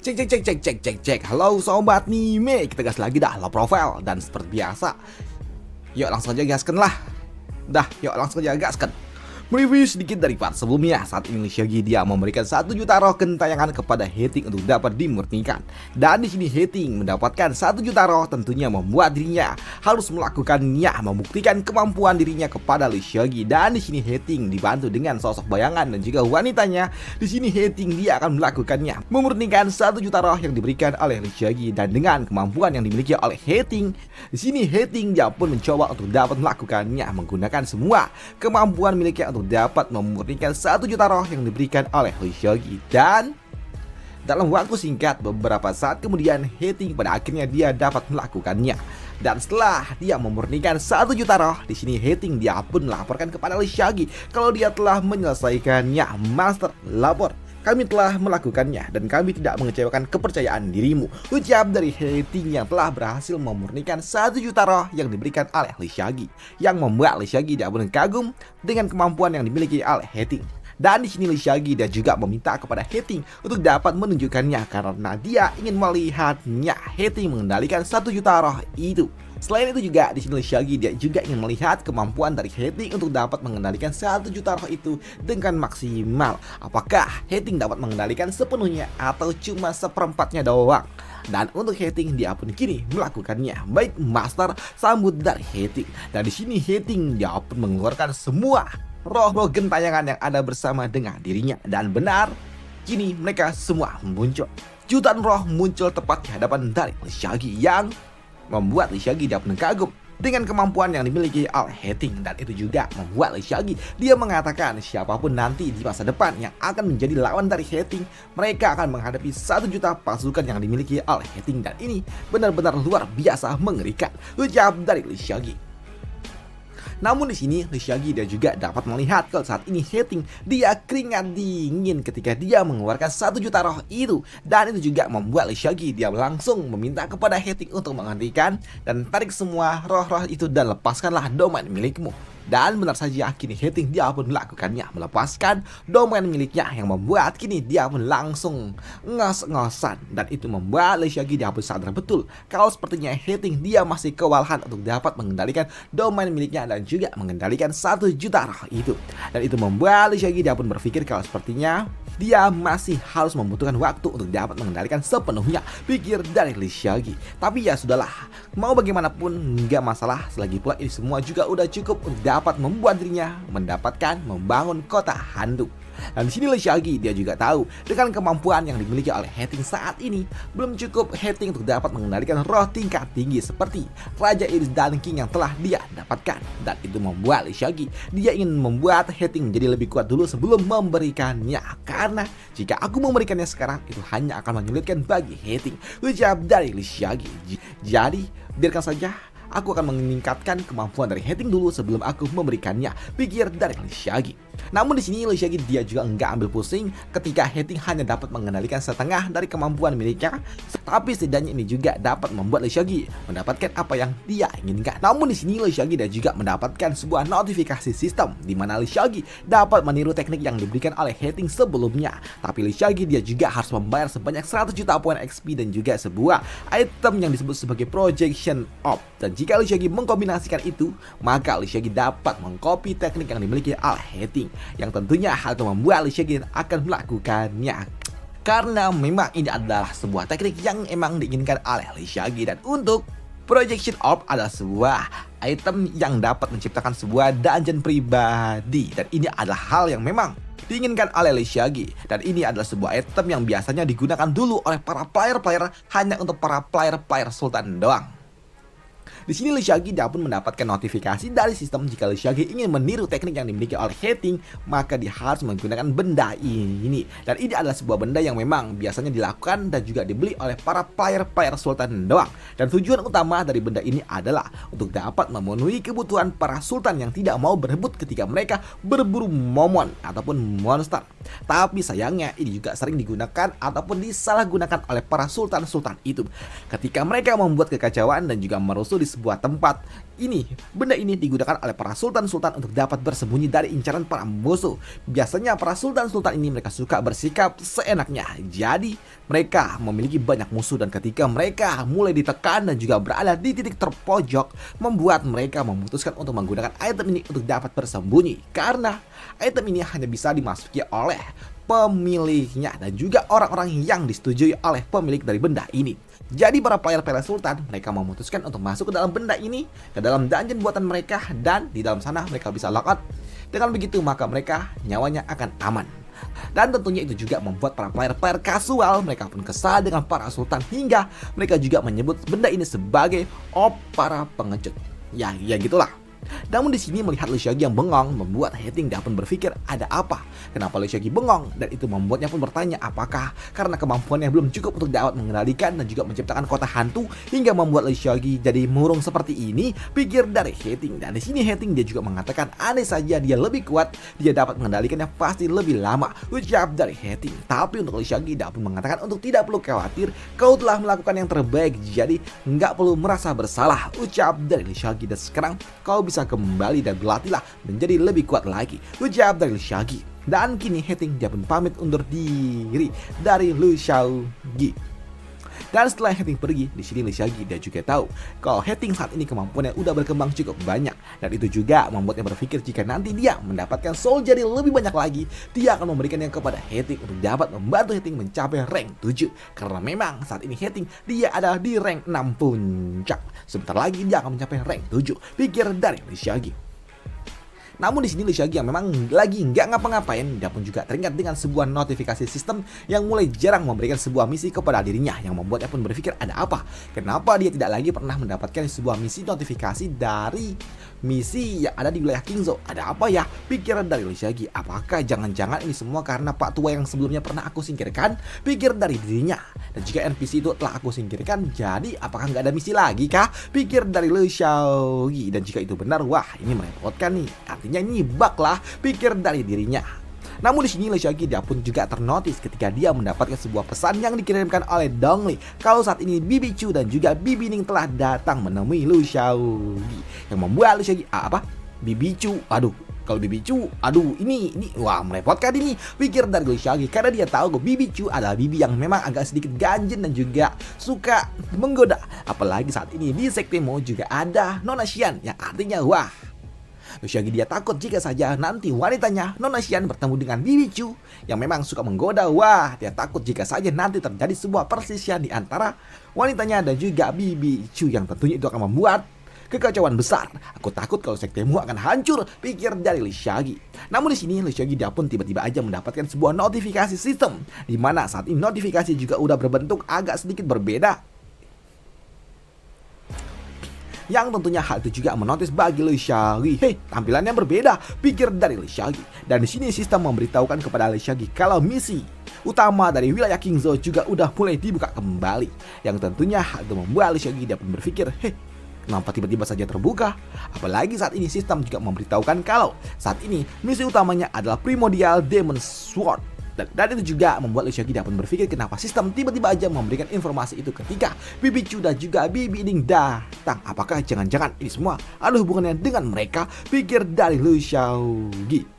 Cek cek cek cek cek cek cek. Halo sobat Nime, kita gas lagi dah lo profile dan seperti biasa. Yuk langsung aja gaskan lah. Dah, yuk langsung aja gaskan. Mereview sedikit dari part sebelumnya. Saat ini Shaggy dia memberikan 1 juta roh gentayangan kepada Hating untuk dapat dimurnikan. Dan di sini Hating mendapatkan 1 juta roh tentunya membuat dirinya harus melakukannya, membuktikan kemampuan dirinya kepada Shaggy. Dan di sini Hating dibantu dengan sosok bayangan dan juga wanitanya. Di sini Hating dia akan melakukannya, memurnikan 1 juta roh yang diberikan oleh Shaggy. Dan dengan kemampuan yang dimiliki oleh Hating, di sini Hating dia pun mencoba untuk dapat melakukannya menggunakan semua kemampuan miliknya untuk dapat memurnikan 1 juta roh yang diberikan oleh Shaggy. Dan dalam waktu singkat beberapa saat kemudian Hating pada akhirnya dia dapat melakukannya. Dan setelah dia memurnikan 1 juta roh, di sini Hating dia pun melaporkan kepada Shaggy kalau dia telah menyelesaikannya. Master, lapor, kami telah melakukannya dan kami tidak mengecewakan kepercayaan dirimu. Ucap dari Hating yang telah berhasil memurnikan 1 juta roh yang diberikan oleh Shaggy, yang membuat Shaggy dia pun kagum dengan kemampuan yang dimiliki oleh Hating. Dan di sini Shaggy dia juga meminta kepada Hating untuk dapat menunjukkannya karena dia ingin melihatnya Hating mengendalikan 1 juta roh itu. Selain itu juga di sini Shaggy dia juga ingin melihat kemampuan dari Hating untuk dapat mengendalikan 1 juta roh itu dengan maksimal. Apakah Hating dapat mengendalikan sepenuhnya atau cuma seperempatnya doang? Dan untuk Hating dia pun kini melakukannya. Baik Master, sambut dari Hating. Dan di sini Hating dia pun mengeluarkan semua roh-roh gentayangan yang ada bersama dengan dirinya. Dan benar, kini mereka semua muncul. Jutaan roh muncul tepat di hadapan dari Shaggy yang membuat Shaggy dia pun kagum dengan kemampuan yang dimiliki oleh Hating. Dan itu juga membuat Shaggy dia mengatakan siapapun nanti di masa depan yang akan menjadi lawan dari Hating, mereka akan menghadapi 1 juta pasukan yang dimiliki oleh Hating. Dan ini benar-benar luar biasa mengerikan, ucap dari Shaggy. Namun di sini Shaggy dia juga dapat melihat kalau saat ini Hating dia keringat dingin ketika dia mengeluarkan 1 juta roh itu. Dan itu juga membuat Shaggy dia langsung meminta kepada Hating untuk menghentikan dan tarik semua roh-roh itu dan lepaskanlah domain milikmu. Dan benar saja kini Hating dia pun melakukannya, melepaskan domain miliknya yang membuat kini dia pun langsung ngos-ngosan. Dan itu membuat Shaggy dia pun sadar betul kalau sepertinya Hating dia masih kewalahan untuk dapat mengendalikan domain miliknya dan juga mengendalikan 1 juta roh itu. Dan itu membuat Shaggy dia pun berpikir kalau sepertinya dia masih harus membutuhkan waktu untuk dapat mengendalikan sepenuhnya, pikir dari Shaggy. Tapi ya sudahlah, mau bagaimanapun nggak masalah, selagi pula ini semua juga udah cukup untuk dapat membuat dirinya mendapatkan membangun kota handuk. Dan di sini Shaggy dia juga tahu dengan kemampuan yang dimiliki oleh Hating saat ini belum cukup Hating untuk dapat mengendalikan roh tingkat tinggi seperti Raja Iris dan King yang telah dia dapatkan. Dan itu membuat Shaggy dia ingin membuat Hating menjadi lebih kuat dulu sebelum memberikannya, karena jika aku memberikannya sekarang itu hanya akan menyulitkan bagi Hating, ucap dari Shaggy. Jadi biarkan saja, aku akan meningkatkan kemampuan dari Hating dulu sebelum aku memberikannya, pikir dari Shaggy. Namun di sini Shaggy dia juga enggak ambil pusing ketika Hating hanya dapat mengendalikan setengah dari kemampuan miliknya, tapi setidaknya ini juga dapat membuat Shaggy mendapatkan apa yang dia inginkan. Namun di sini Shaggy dia juga mendapatkan sebuah notifikasi sistem di mana Shaggy dapat meniru teknik yang diberikan oleh Hating sebelumnya. Tapi Shaggy dia juga harus membayar sebanyak 100 juta poin XP dan juga sebuah item yang disebut sebagai Projection Orb. Dan jika Shaggy mengkombinasikan itu, maka Shaggy dapat mengcopy teknik yang dimiliki oleh Hating, yang tentunya hal itu membuat Shaggy akan melakukannya karena memang ini adalah sebuah teknik yang emang diinginkan oleh Shaggy. Dan untuk Projection Orb adalah sebuah item yang dapat menciptakan sebuah dungeon pribadi, dan ini adalah hal yang memang diinginkan oleh Shaggy. Dan ini adalah sebuah item yang biasanya digunakan dulu oleh para player-player hanya untuk para player-player Sultan doang. Di sini Shaggy dia pun mendapatkan notifikasi dari sistem jika Shaggy ingin meniru teknik yang dimiliki oleh Hating, maka dia harus menggunakan benda ini. Dan ini adalah sebuah benda yang memang biasanya dilakukan dan juga dibeli oleh para player-player Sultan doang. Dan tujuan utama dari benda ini adalah untuk dapat memenuhi kebutuhan para Sultan yang tidak mau berebut ketika mereka berburu momon ataupun monster. Tapi sayangnya ini juga sering digunakan ataupun disalahgunakan oleh para Sultan-Sultan itu ketika mereka membuat kekacauan dan juga merusuh di sebuah tempat. Benda ini digunakan oleh para sultan-sultan untuk dapat bersembunyi dari incaran para musuh. Biasanya para sultan-sultan ini mereka suka bersikap seenaknya. Jadi mereka memiliki banyak musuh, dan ketika mereka mulai ditekan dan juga berada di titik terpojok, membuat mereka memutuskan untuk menggunakan item ini untuk dapat bersembunyi. Karena item ini hanya bisa dimasuki oleh pemiliknya dan juga orang-orang yang disetujui oleh pemilik dari benda ini. Jadi para player sultan mereka memutuskan untuk masuk ke dalam benda ini, ke dalam dungeon buatan mereka, dan di dalam sana mereka bisa logout. Dengan begitu maka mereka nyawanya akan aman. Dan tentunya itu juga membuat para player kasual mereka pun kesal dengan para sultan, hingga mereka juga menyebut benda ini sebagai para pengecut. Ya gitulah. Namun di sini melihat Liu Xiaoqi yang bengong membuat Heting pun berpikir ada apa? Kenapa Liu Xiaoqi bengong? Dan itu membuatnya pun bertanya apakah karena kemampuannya belum cukup untuk dapat mengendalikan dan juga menciptakan kota hantu hingga membuat Liu Xiaoqi jadi murung seperti ini, pikir dari Heting. Dan di sini Heting dia juga mengatakan andai saja dia lebih kuat, dia dapat mengendalikannya pasti lebih lama, ucap dari Heting. Tapi untuk Liu Xiaoqi pun mengatakan untuk tidak perlu khawatir, kau telah melakukan yang terbaik, jadi nggak perlu merasa bersalah, ucap dari Liu Xiaoqi. Dan sekarang kau bisa kembali dan berlatihlah menjadi lebih kuat lagi, ucap dari Liu Xiaoqi. Dan kini Heting pun pamit undur diri dari Liu Xiaoqi. Dan setelah Heting pergi, di sini Liu Xiaoqi dia juga tahu kalau Heting saat ini kemampuannya udah berkembang cukup banyak, dan itu juga membuatnya berpikir jika nanti dia mendapatkan soul jadi lebih banyak lagi, dia akan memberikannya kepada Heting untuk dapat membantu Heting mencapai rank 7. Karena memang saat ini Heting dia ada di rank 6 puncak. Sebentar lagi dia akan mencapai rank 7, pikir dari Liu Xiaoqi. Namun di sini Liu Xiaoqi yang memang lagi nggak ngapa-ngapain, dia pun juga teringat dengan sebuah notifikasi sistem yang mulai jarang memberikan sebuah misi kepada dirinya, yang membuatnya pun berpikir ada apa? Kenapa dia tidak lagi pernah mendapatkan sebuah misi notifikasi dari misi yang ada di wilayah Qingzhou? Ada apa ya? Pikiran dari Liu Xiaoqi. Apakah jangan-jangan ini semua karena Pak Tua yang sebelumnya pernah aku singkirkan? Pikir dari dirinya. Dan jika NPC itu telah aku singkirkan, jadi apakah nggak ada misi lagi kah? Pikir dari Liu Xiaoqi. Dan jika itu benar, wah ini merepotkan nih. Artinya ini bug lah, pikir dari dirinya. Namun di sini Liu Xiaoqi dia pun juga ternotis ketika dia mendapatkan sebuah pesan yang dikirimkan oleh Dong Li kalau saat ini Bibi Chu dan juga Bibi Ning telah datang menemui Liu Xiaoqi, yang membuat Liu Xiaoqi Bibi Chu, kalau Bibi Chu, ini wah merepotkan ini, pikir dari Liu Xiaoqi, karena dia tahu Bibi Chu adalah bibi yang memang agak sedikit ganjen dan juga suka menggoda. Apalagi saat ini di sekte Mo juga ada Nona Xian, yang artinya wah, Liu Xiaoqi dia takut jika saja nanti wanitanya Nona Xian bertemu dengan Bibi Chu yang memang suka menggoda. Wah, dia takut jika saja nanti terjadi sebuah perselisihan di antara wanitanya dan juga Bibi Chu, yang tentunya itu akan membuat kekacauan besar. Aku takut kalau sektemu akan hancur, pikir dari Liu Xiaoqi. Namun di sini Liu Xiaoqi dia pun tiba-tiba aja mendapatkan sebuah notifikasi sistem, di mana saat ini notifikasi juga udah berbentuk agak sedikit berbeda, yang tentunya hal itu juga menotis bagi Liu Xiaoqi. Tampilannya berbeda, pikir dari Liu Xiaoqi. Dan di sini sistem memberitahukan kepada Liu Xiaoqi kalau misi utama dari wilayah Qingzhou juga udah mulai dibuka kembali, yang tentunya hal itu membuat Liu Xiaoqi dia pun berpikir, kenapa tiba-tiba saja terbuka? Apalagi saat ini sistem juga memberitahukan kalau saat ini misi utamanya adalah Primordial Demon Sword. Dan itu juga membuat Liu Xiaoqi pun berpikir kenapa sistem tiba-tiba aja memberikan informasi itu ketika Bibi Chu dan juga Bibi Ning datang. Apakah jangan-jangan ini semua ada hubungannya dengan mereka? Pikir dari Liu Xiaoqi.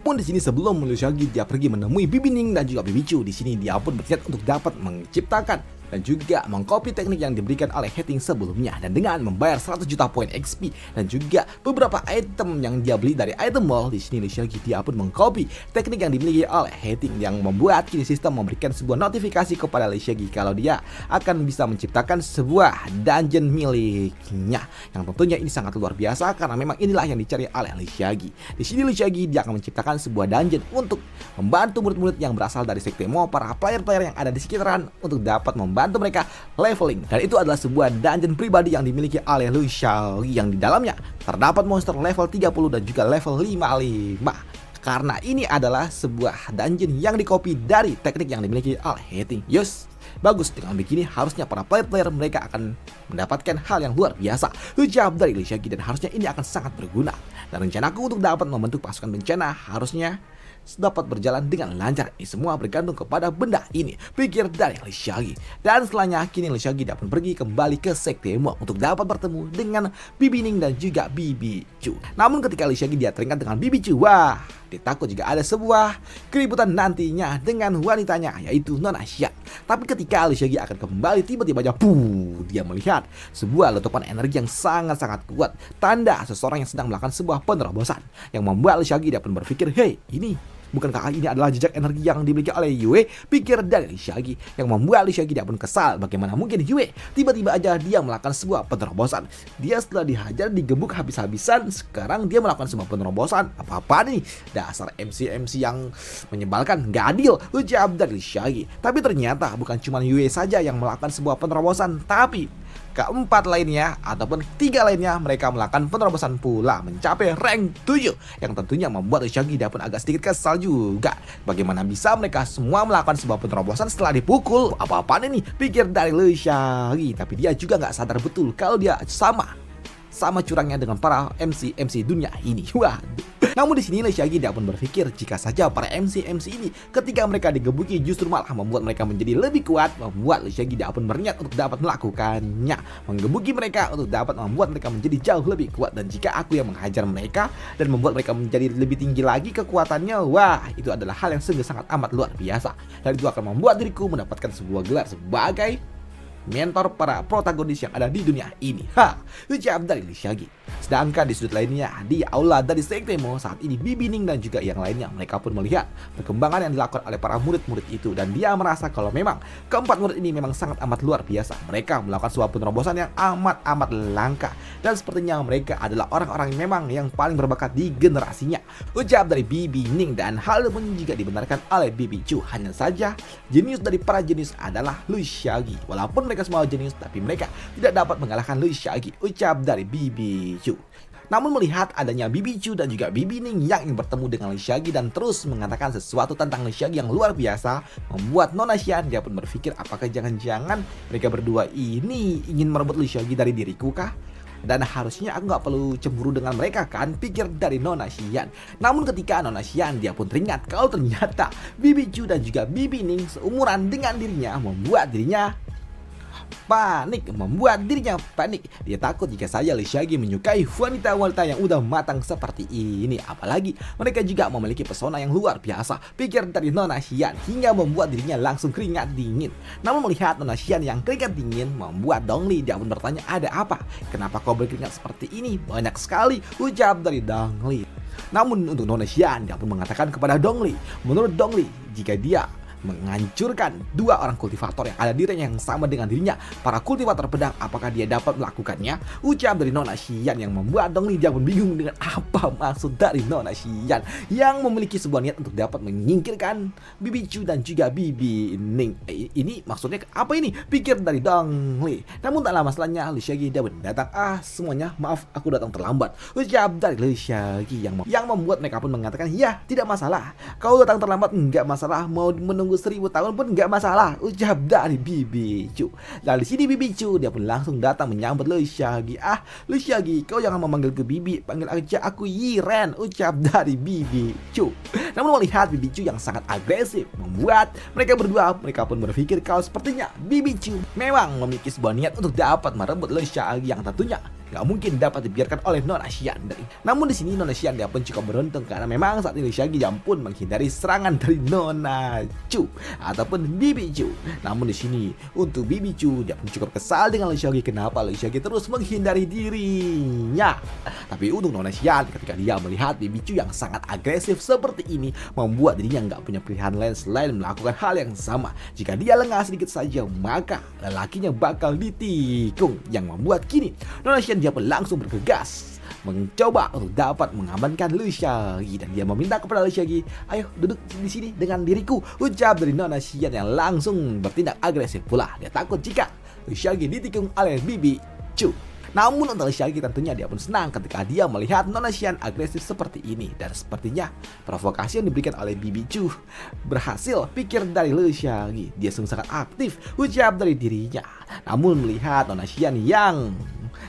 Pun di sini sebelum Liu Xiaoqi dia pergi menemui Bibi Ning dan juga Bibi Chu, di sini dia pun berniat untuk dapat menciptakan dan juga mengcopy teknik yang diberikan oleh Heting sebelumnya, dan dengan membayar 100 juta poin XP dan juga beberapa item yang dia beli dari item mall. Di sini Liu Xiaoqi dia pun mengcopy teknik yang dimiliki oleh Heting, yang membuat kini sistem memberikan sebuah notifikasi kepada Liu Xiaoqi kalau dia akan bisa menciptakan sebuah dungeon miliknya, yang tentunya ini sangat luar biasa karena memang inilah yang dicari oleh Liu Xiaoqi. Di sini Liu Xiaoqi dia akan menciptakan sebuah dungeon untuk membantu murid-murid yang berasal dari sekte Mo, para player-player yang ada di sekitaran, untuk dapat membantu mereka leveling. Dan itu adalah sebuah dungeon pribadi yang dimiliki oleh Liu Xiaoqi, yang di dalamnya terdapat monster level 30 dan juga level 55. Karena ini adalah sebuah dungeon yang dikopi dari teknik yang dimiliki oleh Heting. Bagus, dengan begini harusnya para player-player mereka akan mendapatkan hal yang luar biasa. Ucap dari Lisyagi, dan harusnya ini akan sangat berguna. Dan rencanaku untuk dapat membentuk pasukan bencana harusnya dapat berjalan dengan lancar. Ini semua bergantung kepada benda ini, pikir dari Lisyagi. Dan setelahnya kini Lisyagi dapat pergi kembali ke Sekte Mo untuk dapat bertemu dengan Bibi Ning dan juga Bibi Chu. Namun ketika Lisyagi dia teringat dengan Bibi Chu, wah, dia takut jika ada sebuah keributan nantinya dengan wanitanya, yaitu Nona Xian. Tapi ketika Lisyagi akan kembali, tiba-tiba aja dia melihat sebuah letupan energi yang sangat-sangat kuat, tanda seseorang yang sedang melakukan sebuah penerobosan, yang membuat Lisyagi dapat berpikir, hey, bukankah ini adalah jejak energi yang dimiliki oleh Yue? Pikir dari Lisyagi, yang membuat Lisyagi dia pun kesal. Bagaimana mungkin Yue tiba-tiba aja dia melakukan sebuah penerobosan? Dia setelah dihajar, digebuk habis-habisan, sekarang dia melakukan sebuah penerobosan. Apa-apa nih? Dasar MC yang menyebalkan, gak adil, ucap dari Lisyagi. Tapi ternyata bukan cuma Yue saja yang melakukan sebuah penerobosan, tapi keempat lainnya ataupun 3 lainnya mereka melakukan penerobosan pula mencapai rank 7, yang tentunya membuat Lisyagi dia pun agak sedikit kesal juga. Bagaimana bisa mereka semua melakukan sebuah penerobosan setelah dipukul? Apa-apaan ini? Pikir dari Lisyagi. Tapi dia juga nggak sadar betul kalau dia sama curangnya dengan para MC dunia ini. Waduh. Namun di sini Lisyagi dia pun berpikir, jika saja para MC ini ketika mereka digebuki justru malah membuat mereka menjadi lebih kuat, membuat Lisyagi dia pun berniat untuk dapat melakukannya, menggebuki mereka untuk dapat membuat mereka menjadi jauh lebih kuat. Dan jika aku yang menghajar mereka dan membuat mereka menjadi lebih tinggi lagi kekuatannya, wah, itu adalah hal yang sungguh sangat amat luar biasa. Dan itu akan membuat diriku mendapatkan sebuah gelar sebagai mentor para protagonis yang ada di dunia ini. Ucap dari Lisyagi. Sedangkan di sudut lainnya, di aula dari Sekte Mo saat ini, Bibi Ning dan juga yang lainnya mereka pun melihat perkembangan yang dilakukan oleh para murid-murid itu, dan dia merasa kalau memang keempat murid ini memang sangat amat luar biasa. Mereka melakukan sebuah penerobosan yang amat langka, dan sepertinya mereka adalah orang-orang yang memang yang paling berbakat di generasinya. Ucap dari Bibi Ning, dan hal pun juga dibenarkan oleh Bibi Chu. Hanya saja jenius dari para jenius adalah Lisyagi. Walaupun mereka semua jenius, tapi mereka tidak dapat mengalahkan Lisyagi. Ucap dari Bibi Chu. Namun melihat adanya Bibi Chu dan juga Bibi Ning yang ingin bertemu dengan Lisyagi dan terus mengatakan sesuatu tentang Lisyagi yang luar biasa, membuat Nona Xian dia pun berpikir, apakah jangan-jangan mereka berdua ini ingin merebut Lisyagi dari diriku kah? Dan harusnya aku gak perlu cemburu dengan mereka kan, pikir dari Nona Xian. Namun ketika Nona Xian dia pun teringat kalau ternyata Bibi Chu dan juga Bibi Ning seumuran dengan dirinya, membuat dirinya panik. Dia takut jika saja Lisyagi menyukai wanita-wanita yang udah matang seperti ini. Apalagi mereka juga memiliki pesona yang luar biasa, pikir dari Nona Xian, hingga membuat dirinya langsung keringat dingin. Namun melihat Nona Xian yang keringat dingin, membuat Dongli dia pun bertanya, ada apa? Kenapa kau berkeringat seperti ini? Banyak sekali, ucap dari Dongli. Namun untuk Nona Xian dia pun mengatakan kepada Dongli, menurut Dongli, jika dia menghancurkan 2 orang kultivator yang ada di rank yang sama dengan dirinya, para kultivator pedang, apakah dia dapat melakukannya? Ucap dari Nona Xian yang membuat Dongli dia pun bingung dengan apa maksud dari Nona Xian yang memiliki sebuah niat untuk dapat menyingkirkan Bibi Chu dan juga Bibi Ning. Ini maksudnya apa ini? Pikir dari Dongli. Namun tak lama setelahnya Lisyagi dia pun datang. Semuanya maaf, aku datang terlambat. Ucap dari Lisyagi yang membuat mereka pun mengatakan, ya tidak masalah, kau datang terlambat enggak masalah, mau menunggu 1000 tahun pun nggak masalah, ucap dari Bibi Chu. Lalu di sini Bibi Chu dia pun langsung datang menyambut Lisyagi. Lisyagi, kau jangan memanggil ke Bibi, panggil aja aku Yiren, ucap dari Bibi Chu. Namun melihat Bibi Chu yang sangat agresif, membuat mereka pun berpikir kalau sepertinya Bibi Chu memang memiliki sebuah niat untuk dapat merebut Lisyagi yang tentunya nggak mungkin dapat dibiarkan oleh Nona Xian. Namun di sini Nona Xian dia pun cukup beruntung karena memang saat ini Lisyagi dia pun menghindari serangan dari Nona Chu ataupun Bibi Chu. Namun di sini untuk Bibi Chu dia pun cukup kesal dengan Lisyagi, kenapa Lisyagi terus menghindari dirinya. Tapi untuk Nona Xian ketika dia melihat Bibi Chu yang sangat agresif seperti ini, membuat dirinya nggak punya pilihan lain selain melakukan hal yang sama. Jika dia lengah sedikit saja, maka lelakinya bakal ditikung, yang membuat kini Nona Xian dia pun langsung bergegas mencoba untuk dapat mengamankan Lisyagi, dan dia meminta kepada Lisyagi, ayo duduk di sini dengan diriku, ucap dari Nona Xian yang langsung bertindak agresif pula. Dia takut jika Lisyagi ditikung oleh Bibi Chu. Namun untuk Shaggy tentunya dia pun senang ketika dia melihat Nona Xian agresif seperti ini. Dan sepertinya provokasi yang diberikan oleh Bibi Chu berhasil, pikir dari Le Shaggy. Dia sungguh sangat aktif, ucap dari dirinya. Namun melihat Nona Xian yang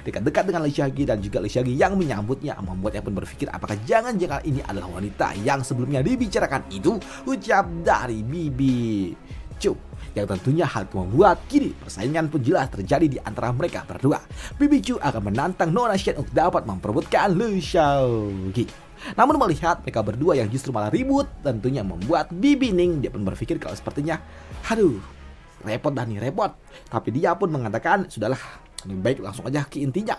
dekat-dekat dengan Le Shaggy dan juga Le Shaggy yang menyambutnya, membuatnya pun berpikir apakah jangan-jangan ini adalah wanita yang sebelumnya dibicarakan itu, ucap dari Bibi Chu. Yang tentunya hal itu membuat kini persaingan pun jelas terjadi di antara mereka berdua. Bibi Chu akan menantang Nona Xian untuk dapat memperebutkan Le Shaggy. Namun melihat mereka berdua yang justru malah ribut, tentunya membuat Bibi Ning dia pun berpikir kalau sepertinya, aduh, repot dah nih, repot. Tapi dia pun mengatakan, sudahlah, lebih baik langsung aja ke intinya.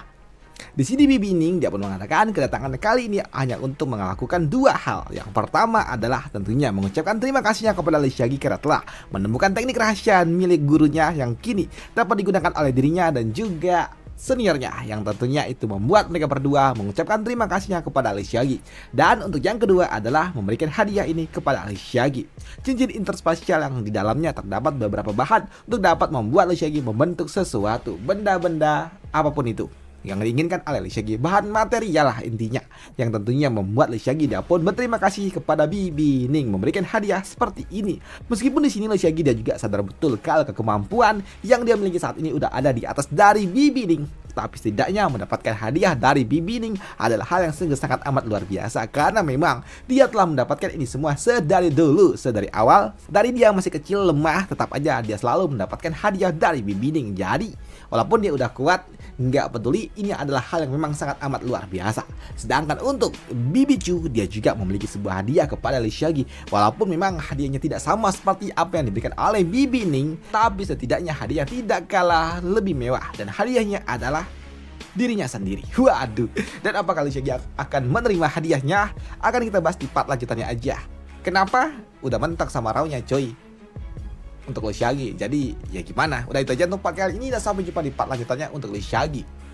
Di sini Bibi Ning dia pun mengatakan kedatangan kali ini hanya untuk melakukan dua hal. Yang pertama adalah tentunya mengucapkan terima kasihnya kepada Le Shaggy karena telah menemukan teknik rahasia milik gurunya yang kini dapat digunakan oleh dirinya dan juga seniornya, yang tentunya itu membuat mereka berdua mengucapkan terima kasihnya kepada Le Shaggy. Dan untuk yang kedua adalah memberikan hadiah ini kepada Le Shaggy, cincin interspasial yang di dalamnya terdapat beberapa bahan untuk dapat membuat Le Shaggy membentuk sesuatu, benda-benda apapun itu yang diinginkan oleh Le Shaggy, bahan material lah intinya, yang tentunya membuat Le Shaggy dia pun berterima kasih kepada Bibi Ning memberikan hadiah seperti ini. Meskipun di sini Le Shaggy dia juga sadar betul kalau kemampuan yang dia miliki saat ini udah ada di atas dari Bibi Ning, tapi setidaknya mendapatkan hadiah dari Bibi Ning adalah hal yang sungguh sangat amat luar biasa, karena memang dia telah mendapatkan ini semua sedari dulu, sedari awal, dari dia masih kecil lemah, tetap aja dia selalu mendapatkan hadiah dari Bibi Ning. Jadi walaupun dia udah kuat, nggak peduli, ini adalah hal yang memang sangat amat luar biasa. Sedangkan untuk Bibi Chu, dia juga memiliki sebuah hadiah kepada Le Shaggy. Walaupun memang hadiahnya tidak sama seperti apa yang diberikan oleh Bibi Ning, tapi setidaknya hadiah tidak kalah lebih mewah, dan hadiahnya adalah dirinya sendiri. Waduh, dan apakah Le Shaggy akan menerima hadiahnya? Akan kita bahas di part lanjutannya aja. Kenapa? Udah mentok sama raunya coy untuk Le Shaggy. Jadi ya gimana, udah itu aja untuk part kali ini, dan sampai jumpa di part lanjutannya untuk Le Shaggy.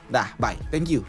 Dah, bye, thank you.